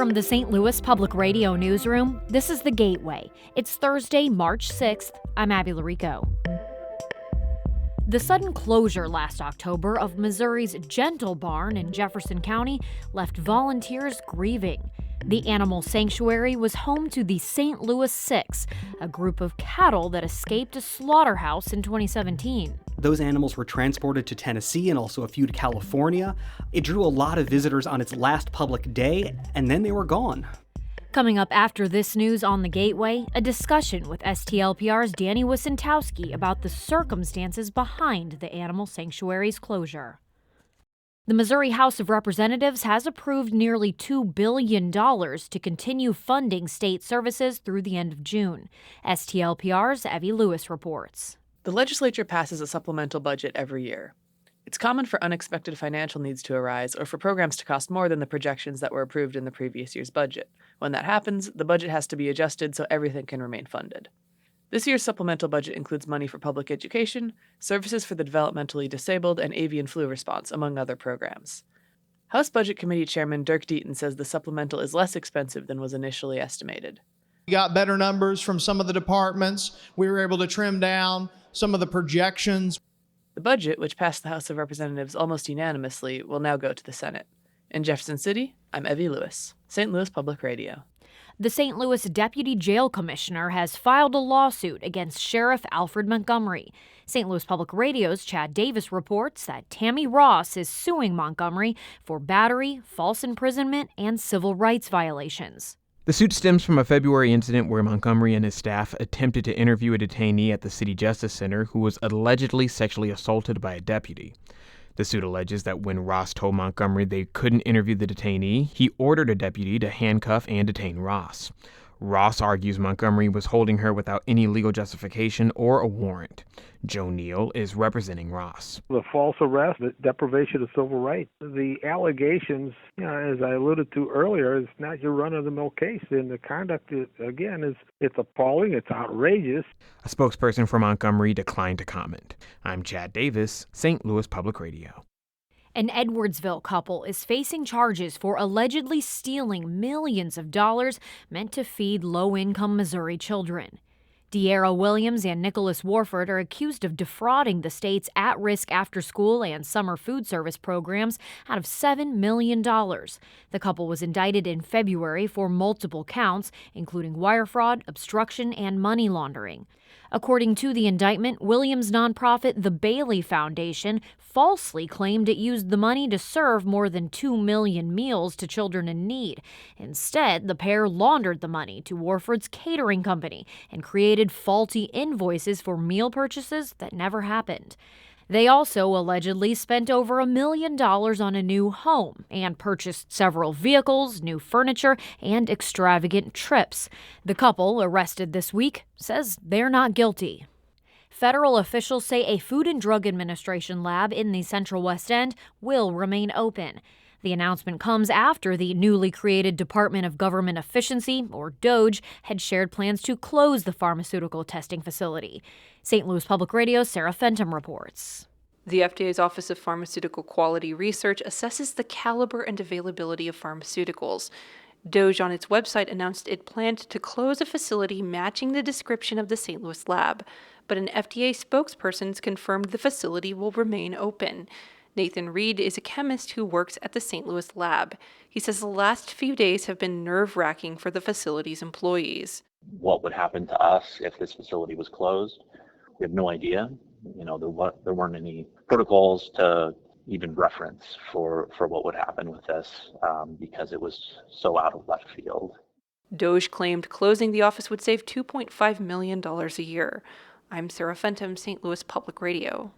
From the St. Louis Public Radio newsroom, this is The Gateway. It's Thursday, March 6th. I'm Abby Larico. The sudden closure last October of Missouri's Gentle Barn in Jefferson County left volunteers grieving. The animal sanctuary was home to the St. Louis Six, a group of cattle that escaped a slaughterhouse in 2017. Those animals were transported to Tennessee and also a few to California. It drew a lot of visitors on its last public day, and then they were gone. Coming up after this news on The Gateway, a discussion with STLPR's Danny Wicentowski about the circumstances behind the animal sanctuary's closure. The Missouri House of Representatives has approved nearly $2 billion to continue funding state services through the end of June. STLPR's Evie Lewis reports. The legislature passes a supplemental budget every year. It's common for unexpected financial needs to arise or for programs to cost more than the projections that were approved in the previous year's budget. When that happens, the budget has to be adjusted so everything can remain funded. This year's supplemental budget includes money for public education, services for the developmentally disabled, and avian flu response, among other programs. House Budget Committee Chairman Dirk Deaton says the supplemental is less expensive than was initially estimated. We got better numbers from some of the departments. We were able to trim down some of the projections. The budget, which passed the House of Representatives almost unanimously, will now go to the Senate. In Jefferson City, I'm Evie Lewis, St. Louis Public Radio. The St. Louis Deputy Jail Commissioner has filed a lawsuit against Sheriff Alfred Montgomery. St. Louis Public Radio's Chad Davis reports that Tammy Ross is suing Montgomery for battery, false imprisonment, and civil rights violations. The suit stems from a February incident where Montgomery and his staff attempted to interview a detainee at the City Justice Center who was allegedly sexually assaulted by a deputy. The suit alleges that when Ross told Montgomery they couldn't interview the detainee, he ordered a deputy to handcuff and detain Ross. Ross argues Montgomery was holding her without any legal justification or a warrant. Joe Neal is representing Ross. The false arrest, the deprivation of civil rights, the allegations, as I alluded to earlier, it's not your run-of-the-mill case. And the conduct, it's appalling, it's outrageous. A spokesperson for Montgomery declined to comment. I'm Chad Davis, St. Louis Public Radio. An Edwardsville couple is facing charges for allegedly stealing millions of dollars meant to feed low-income Missouri children. De'Ara Williams and Nicholas Warford are accused of defrauding the state's at-risk after-school and summer food service programs out of $7 million. The couple was indicted in February for multiple counts, including wire fraud, obstruction, and money laundering. According to the indictment, Williams' nonprofit, the Bailey Foundation, falsely claimed it used the money to serve more than 2 million meals to children in need. Instead, the pair laundered the money to Warford's catering company and created faulty invoices for meal purchases that never happened. They also allegedly spent over $1 million on a new home and purchased several vehicles, new furniture, and extravagant trips. The couple, arrested this week, says they're not guilty. Federal officials say a Food and Drug Administration lab in the Central West End will remain open. The announcement comes after the newly created Department of Government Efficiency, or DOGE, had shared plans to close the pharmaceutical testing facility. St. Louis Public Radio's Sarah Fenton reports. The FDA's Office of Pharmaceutical Quality Research assesses the caliber and availability of pharmaceuticals. DOGE on its website announced it planned to close a facility matching the description of the St. Louis lab, but an FDA spokesperson confirmed the facility will remain open. Nathan Reed is a chemist who works at the St. Louis lab. He says the last few days have been nerve-wracking for the facility's employees. What would happen to us if this facility was closed? We have no idea. There weren't any protocols to even reference for what would happen with this because it was so out of left field. DOGE claimed closing the office would save $2.5 million a year. I'm Sarah Fenton, St. Louis Public Radio.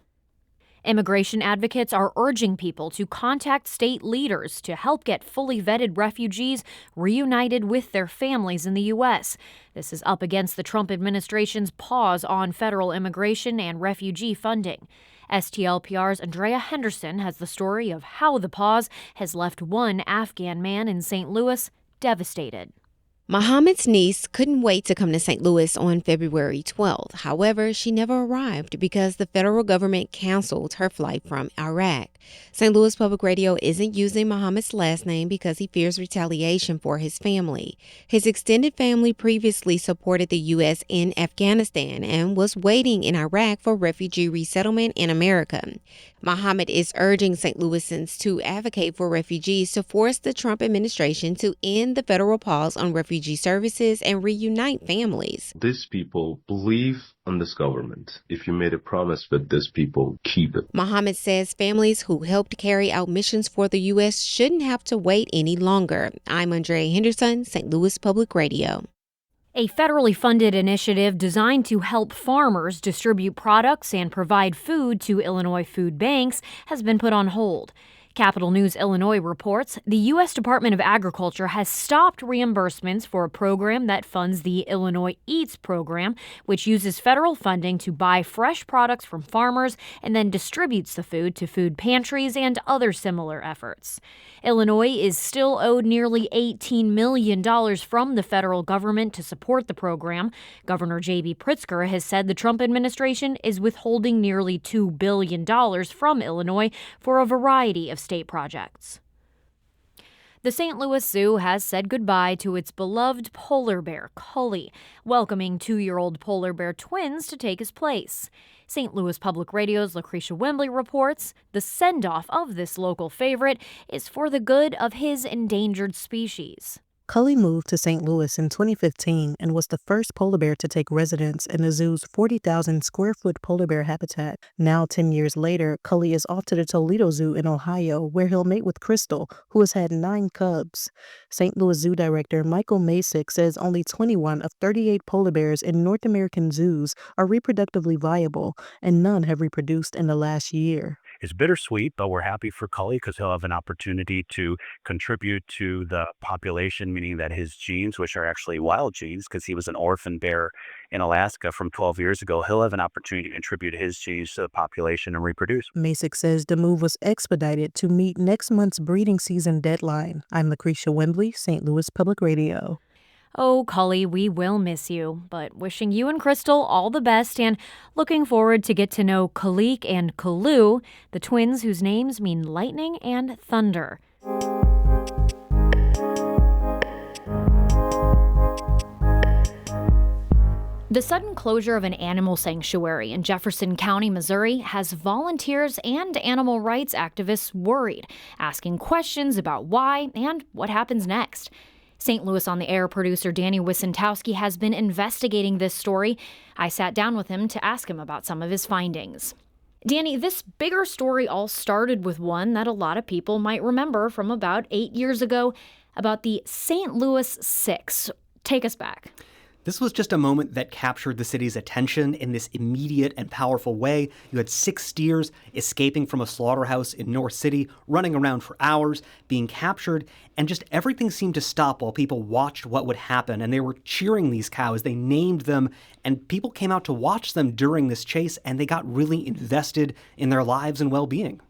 Immigration advocates are urging people to contact state leaders to help get fully vetted refugees reunited with their families in the U.S. This is up against the Trump administration's pause on federal immigration and refugee funding. STLPR's Andrea Henderson has the story of how the pause has left one Afghan man in St. Louis devastated. Muhammad's niece couldn't wait to come to St. Louis on February 12th. However, she never arrived because the federal government canceled her flight from Iraq. St. Louis Public Radio isn't using Muhammad's last name because he fears retaliation for his family. His extended family previously supported the U.S. in Afghanistan and was waiting in Iraq for refugee resettlement in America. Muhammad is urging St. Louisans to advocate for refugees to force the Trump administration to end the federal pause on refugee services and reunite families. These people believe in this government. If you made a promise with these people, keep it. Muhammad says families who helped carry out missions for the U.S. shouldn't have to wait any longer. I'm Andrea Henderson, St. Louis Public Radio. A federally funded initiative designed to help farmers distribute products and provide food to Illinois food banks has been put on hold. Capital News Illinois reports the U.S. Department of Agriculture has stopped reimbursements for a program that funds the Illinois Eats program, which uses federal funding to buy fresh products from farmers and then distributes the food to food pantries and other similar efforts. Illinois is still owed nearly $18 million from the federal government to support the program. Governor J.B. Pritzker has said the Trump administration is withholding nearly $2 billion from Illinois for a variety of state projects. The St. Louis Zoo has said goodbye to its beloved polar bear, Cully, welcoming 2-year-old polar bear twins to take his place. St. Louis Public Radio's Lucretia Wembley reports the send-off of this local favorite is for the good of his endangered species. Cully moved to St. Louis in 2015 and was the first polar bear to take residence in the zoo's 40,000 square foot polar bear habitat. Now, 10 years later, Cully is off to the Toledo Zoo in Ohio, where he'll mate with Crystal, who has had 9 cubs. St. Louis Zoo Director Michael Masick says only 21 of 38 polar bears in North American zoos are reproductively viable, and none have reproduced in the last year. It's bittersweet, but we're happy for Cully because he'll have an opportunity to contribute to the population, meaning that his genes, which are actually wild genes because he was an orphan bear in Alaska from 12 years ago, he'll have an opportunity to contribute his genes to the population and reproduce. Masick says the move was expedited to meet next month's breeding season deadline. I'm Lucretia Wembley, St. Louis Public Radio. Oh, Cully, we will miss you, but wishing you and Crystal all the best and looking forward to get to know Kalik and Kalu, the twins whose names mean lightning and thunder. The sudden closure of an animal sanctuary in Jefferson County, Missouri, has volunteers and animal rights activists worried, asking questions about why and what happens next. St. Louis on the Air producer Danny Wicentowski has been investigating this story. I sat down with him to ask him about some of his findings. Danny, this bigger story all started with one that a lot of people might remember from about 8 years ago about the St. Louis Six. Take us back. This was just a moment that captured the city's attention in this immediate and powerful way. You had 6 steers escaping from a slaughterhouse in North City, running around for hours, being captured, and just everything seemed to stop while people watched what would happen. And they were cheering these cows. They named them, and people came out to watch them during this chase, and they got really invested in their lives and well-being.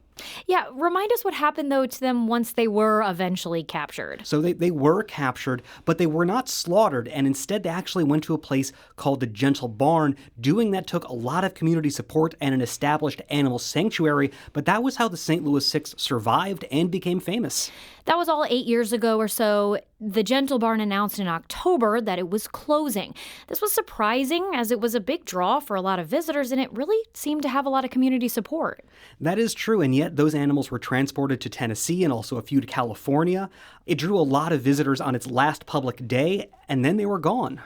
Yeah, remind us what happened, though, to them once they were eventually captured. So they were captured, but they were not slaughtered, and instead they actually went to a place called the Gentle Barn. Doing that took a lot of community support and an established animal sanctuary, but that was how the St. Louis Six survived and became famous. That was all 8 years ago or so. The Gentle Barn announced in October that it was closing. This was surprising as it was a big draw for a lot of visitors, and it really seemed to have a lot of community support. That is true, and yet those animals were transported to Tennessee and also a few to California. It drew a lot of visitors on its last public day, and then they were gone.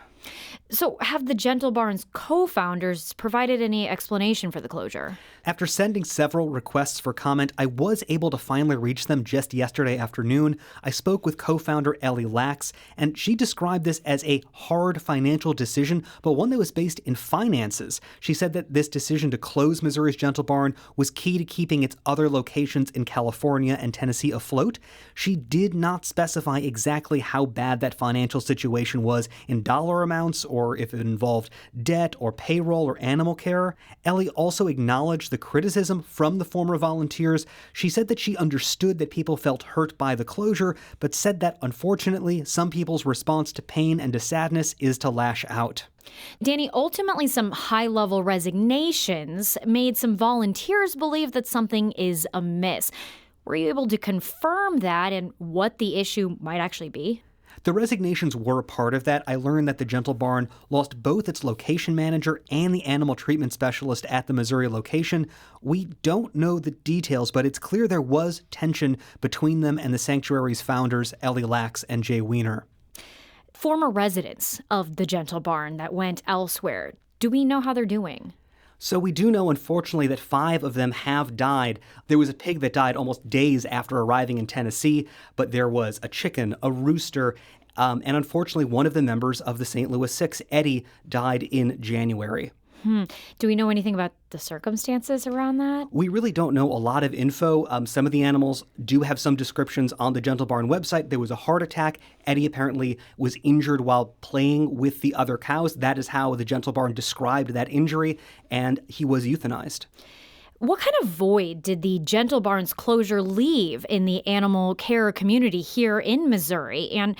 So have the Gentle Barn's co-founders provided any explanation for the closure? After sending several requests for comment, I was able to finally reach them just yesterday afternoon. I spoke with co-founder Ellie Lax, and she described this as a hard financial decision, but one that was based in finances. She said that this decision to close Missouri's Gentle Barn was key to keeping its other locations in California and Tennessee afloat. She did not specify exactly how bad that financial situation was in dollar amounts, amounts or if it involved debt or payroll or animal care. Ellie also acknowledged the criticism from the former volunteers. She said that she understood that people felt hurt by the closure, but said that unfortunately, some people's response to pain and to sadness is to lash out. Danny, ultimately some high-level resignations made some volunteers believe that something is amiss. Were you able to confirm that and what the issue might actually be? The resignations were a part of that. I learned that the Gentle Barn lost both its location manager and the animal treatment specialist at the Missouri location. We don't know the details, but it's clear there was tension between them and the sanctuary's founders, Ellie Lax and Jay Weiner. Former residents of the Gentle Barn that went elsewhere, do we know how they're doing? So we do know, unfortunately, that 5 of them have died. There was a pig that died almost days after arriving in Tennessee, but there was a chicken, a rooster, and unfortunately, one of the members of the St. Louis Six, Eddie, died in January. Do we know anything about the circumstances around that? We really don't know a lot of info. Some of the animals do have some descriptions on the Gentle Barn website. There was a heart attack. Eddie apparently was injured while playing with the other cows. That is how the Gentle Barn described that injury, and he was euthanized. What kind of void did the Gentle Barn's closure leave in the animal care community here in Missouri? And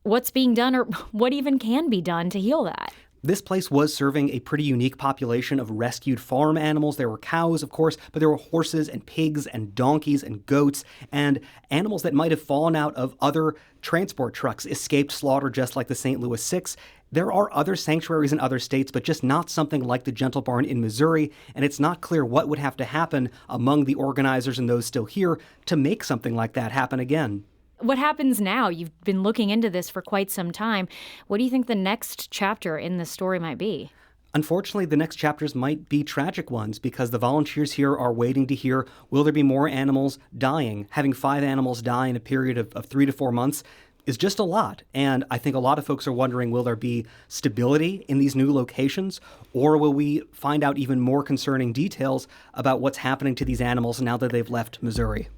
what's being done, or what even can be done to heal that? This place was serving a pretty unique population of rescued farm animals. There were cows, of course, but there were horses and pigs and donkeys and goats and animals that might have fallen out of other transport trucks, escaped slaughter just like the St. Louis Six. There are other sanctuaries in other states, but just not something like the Gentle Barn in Missouri, and it's not clear what would have to happen among the organizers and those still here to make something like that happen again. What happens now? You've been looking into this for quite some time. What do you think the next chapter in this story might be? Unfortunately, the next chapters might be tragic ones because the volunteers here are waiting to hear, will there be more animals dying? Having 5 animals die in a period of 3 to 4 months is just a lot. And I think a lot of folks are wondering, will there be stability in these new locations, or will we find out even more concerning details about what's happening to these animals now that they've left Missouri?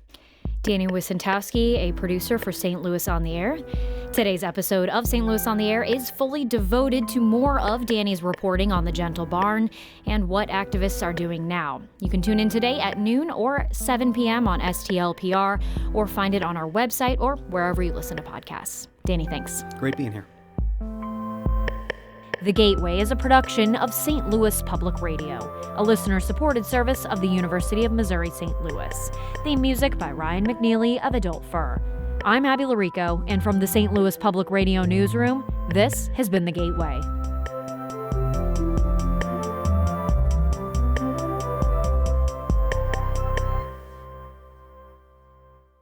Danny Wicentowski, a producer for St. Louis on the Air. Today's episode of St. Louis on the Air is fully devoted to more of Danny's reporting on the Gentle Barn and what activists are doing now. You can tune in today at noon or 7 p.m. on STLPR, or find it on our website or wherever you listen to podcasts. Danny, thanks. Great being here. The Gateway is a production of St. Louis Public Radio, a listener-supported service of the University of Missouri-St. Louis. Theme music by Ryan McNeely of Adult Fur. I'm Abby Larico, and from the St. Louis Public Radio newsroom, this has been The Gateway.